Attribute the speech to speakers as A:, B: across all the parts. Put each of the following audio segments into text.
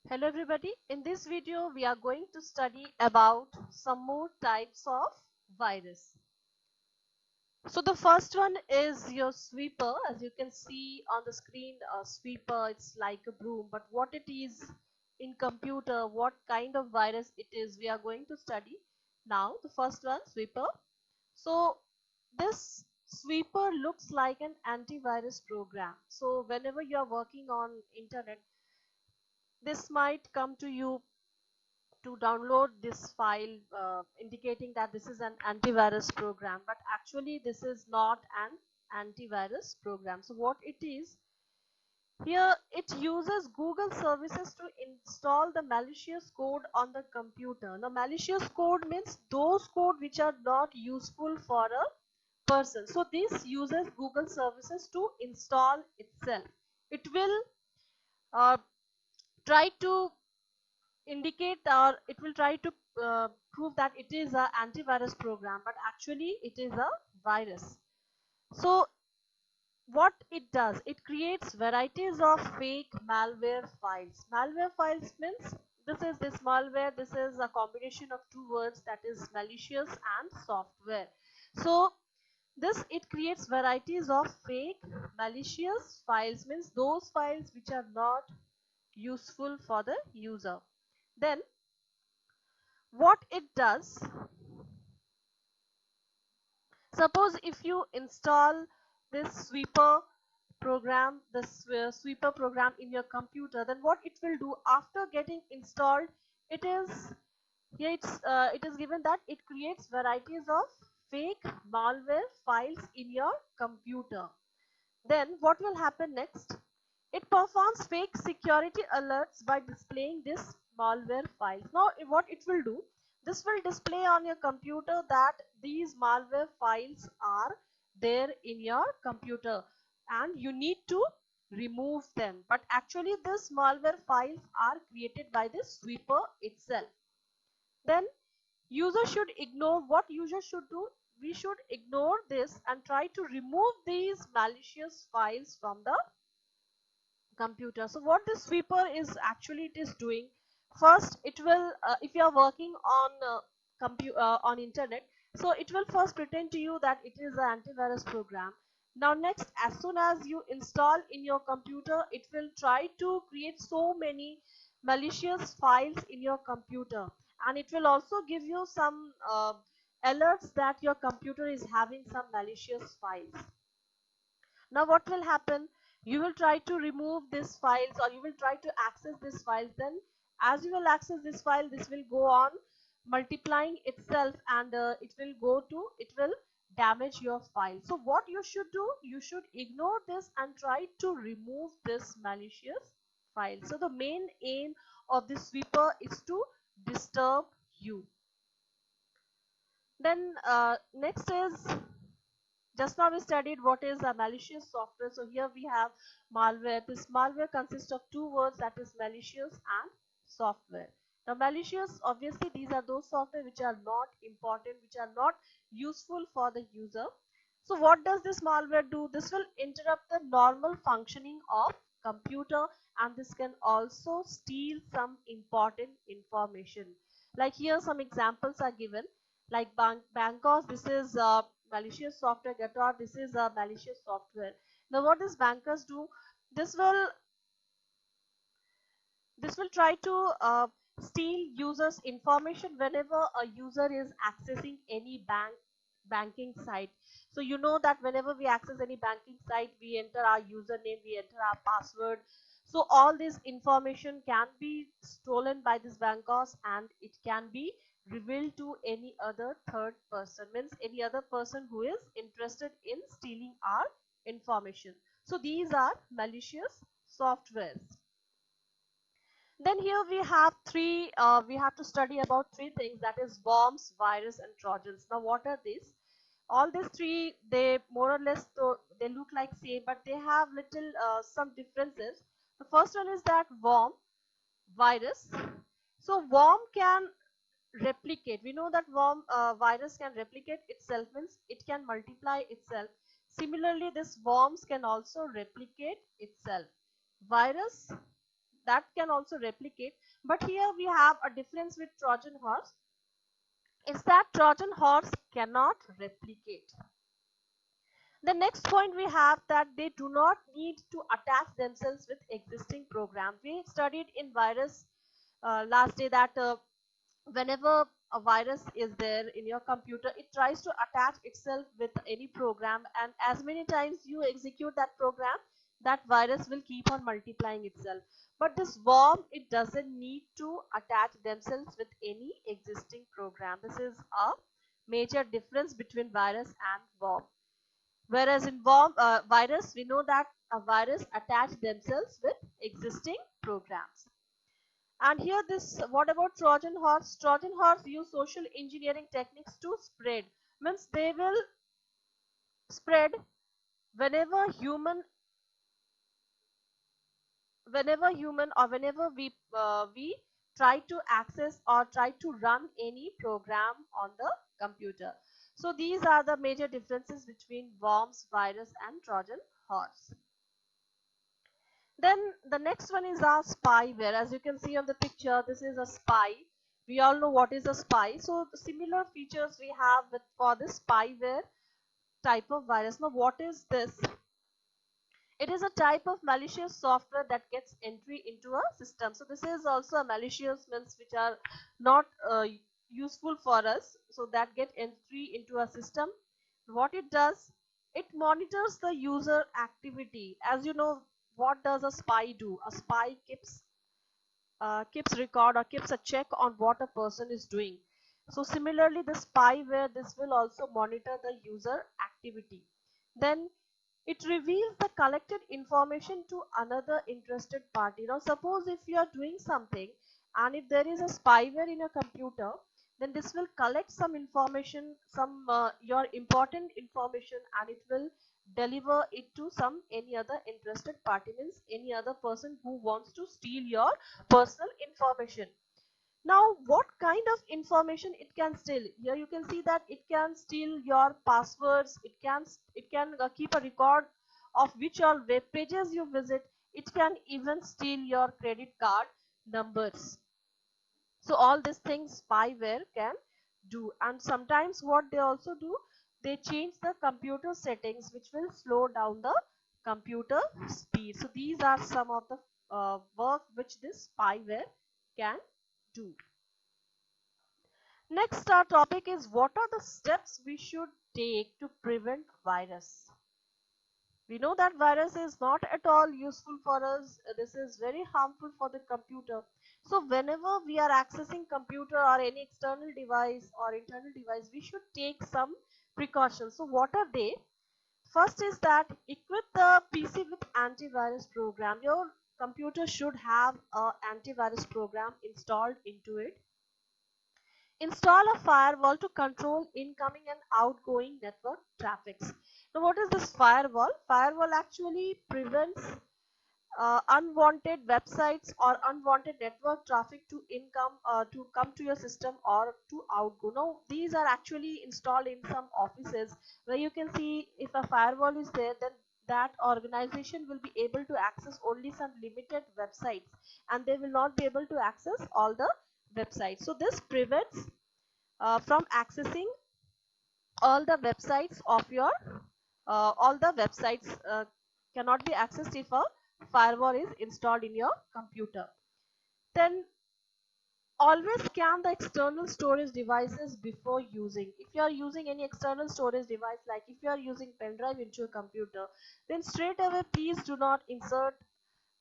A: Hello everybody, in this video we are going to study about some more types of virus. So the first one is your sweeper. As you can see on the screen, a sweeper, it's like a broom, but what it is in computer, what kind of virus it is, we are going to study now. The first one, sweeper. So this sweeper looks like an antivirus program. So whenever you are working on internet, this might come to you to download this file indicating that this is an antivirus program, but actually this is not an antivirus program. So what it is, here it uses Google services to install the malicious code on the computer. Now malicious code means those code which are not useful for a person. So this uses Google services to install itself. It will uh, try to indicate, or it will try to prove that it is an antivirus program, but actually it is a virus. So what it does, it creates varieties of fake malware files. Malware files means this malware, this is a combination of two words, that is malicious and software. So this, it creates varieties of fake malicious files, means those files which are not useful for the user. Then what it does, suppose if you install this sweeper program in your computer, then what it will do after getting installed, it is here it is given that it creates varieties of fake malware files in your computer. Then what will happen next? It performs fake security alerts by displaying this malware files. Now what it will do, this will display on your computer that these malware files are there in your computer and you need to remove them. But actually this malware files are created by this sweeper itself. Then user should ignore, what user should do, we should ignore this and try to remove these malicious files from the computer. So what this sweeper is actually it is doing, first it will if you are working on on internet, so it will first pretend to you that it is an antivirus program. Now next, as soon as you install in your computer, it will try to create so many malicious files in your computer, and it will also give you some alerts that your computer is having some malicious files. Now what will happen, you will try to remove these files, or you will try to access these files. Then as you will access this file, this will go on multiplying itself, and it will damage your file. So what you should do, you should ignore this and try to remove this malicious file. So the main aim of this sweeper is to disturb you. Then next is, just now we studied what is a malicious software. So here we have malware. This malware consists of two words, that is malicious and software. Now malicious, obviously these are those software which are not important, which are not useful for the user. So what does this malware do? This will interrupt the normal functioning of computer, and this can also steal some important information. Like here some examples are given, like Bankos, this is malicious software. Getor, this is a malicious software. Now what does Bankers do? This will try to steal users information whenever a user is accessing any banking site. So you know that whenever we access any banking site, we enter our username, we enter our password. So all this information can be stolen by this Bankos, and it can be revealed to any other third person, means any other person who is interested in stealing our information. So these are malicious softwares. Then here we have we have to study about three things, that is worms, virus and trojans. Now what are these? All these three, they more or less, they look like same, but they have little some differences. The first one is that worm, virus. So worm can replicate. We know that worm virus can replicate itself, means it can multiply itself. Similarly, this worms can also replicate itself. Virus that can also replicate. But here we have a difference with Trojan horse, is that Trojan horse cannot replicate. The next point we have that they do not need to attach themselves with existing program. We studied in virus last day that whenever a virus is there in your computer, it tries to attach itself with any program, and as many times you execute that program, that virus will keep on multiplying itself. But this worm, it doesn't need to attach themselves with any existing program. This is a major difference between virus and worm. Whereas in virus, we know that a virus attach themselves with existing programs. And here this, what about Trojan horse? Trojan horse use social engineering techniques to spread. Means they will spread whenever human, or whenever we try to access or try to run any program on the computer. So these are the major differences between worms, virus, and Trojan horse. Then the next one is our spyware. As you can see on the picture, this is a spy. We all know what is a spy. So the similar features we have for this spyware type of virus. Now what is this? It is a type of malicious software that gets entry into a system. So this is also a malicious, means which are not useful for us. So that get entry into a system. What it does, it monitors the user activity. As you know, what does a spy do? A spy keeps record or keeps a check on what a person is doing. So similarly, the spyware, this will also monitor the user activity. Then it reveals the collected information to another interested party. Now suppose if you are doing something and if there is a spyware in your computer, then this will collect some information, some your important information, and it will deliver it to some any other interested party, means any other person who wants to steal your personal information. Now what kind of information it can steal? Here you can see that it can steal your passwords, it can keep a record of which all web pages you visit, it can even steal your credit card numbers. So all these things spyware can do. And sometimes what they also do, they change the computer settings which will slow down the computer speed. So these are some of the work which this spyware can do. Next, our topic is what are the steps we should take to prevent virus. We know that virus is not at all useful for us. This is very harmful for the computer. So whenever we are accessing computer or any external device or internal device, we should take some precautions. So what are they? First is that equip the PC with antivirus program. Your computer should have an antivirus program installed into it. Install a firewall to control incoming and outgoing network traffics. Now what is this firewall? Firewall actually prevents unwanted websites or unwanted network traffic to come to your system or to outgo. Now these are actually installed in some offices where you can see if a firewall is there, then that organization will be able to access only some limited websites and they will not be able to access all the websites. So this prevents from accessing all the websites of your all the websites cannot be accessed if a firewall is installed in your computer. Then always scan the external storage devices before using. If you are using any external storage device, like if you are using pen drive into your computer, then straight away please do not insert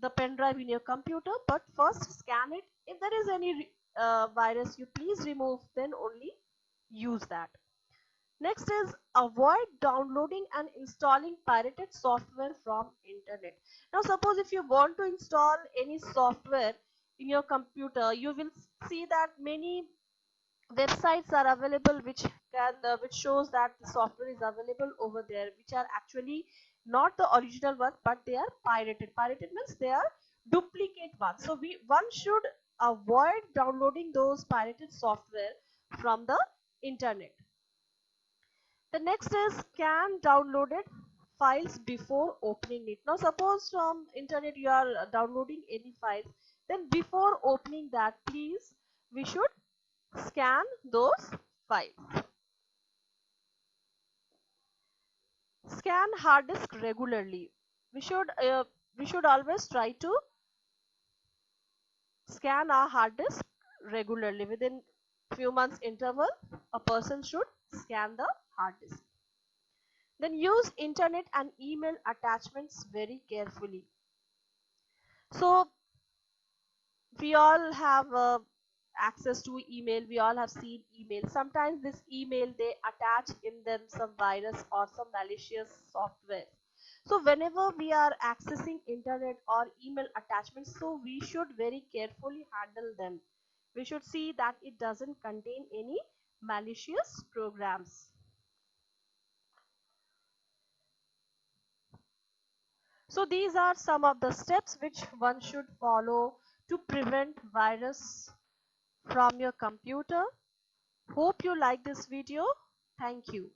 A: the pen drive in your computer, but first scan it. If there is any virus, you please remove, then only use that. Next is avoid downloading and installing pirated software from internet. Now suppose if you want to install any software in your computer, you will see that many websites are available which shows that the software is available over there, which are actually not the original one, but they are pirated. Pirated means they are duplicate ones. So one should avoid downloading those pirated software from the internet. The next is scan downloaded files before opening it. Now suppose from internet you are downloading any files, Then before opening that, please, we should scan those files. Scan hard disk regularly. We should always try to scan our hard disk regularly. Within few months interval, a person should scan the hard disk. Then use internet and email attachments very carefully. So we all have access to email, we all have seen email. Sometimes this email, they attach in them some virus or some malicious software. So whenever we are accessing internet or email attachments, so we should very carefully handle them. We should see that it doesn't contain any malicious programs. So these are some of the steps which one should follow to prevent virus from your computer. Hope you like this video. Thank you.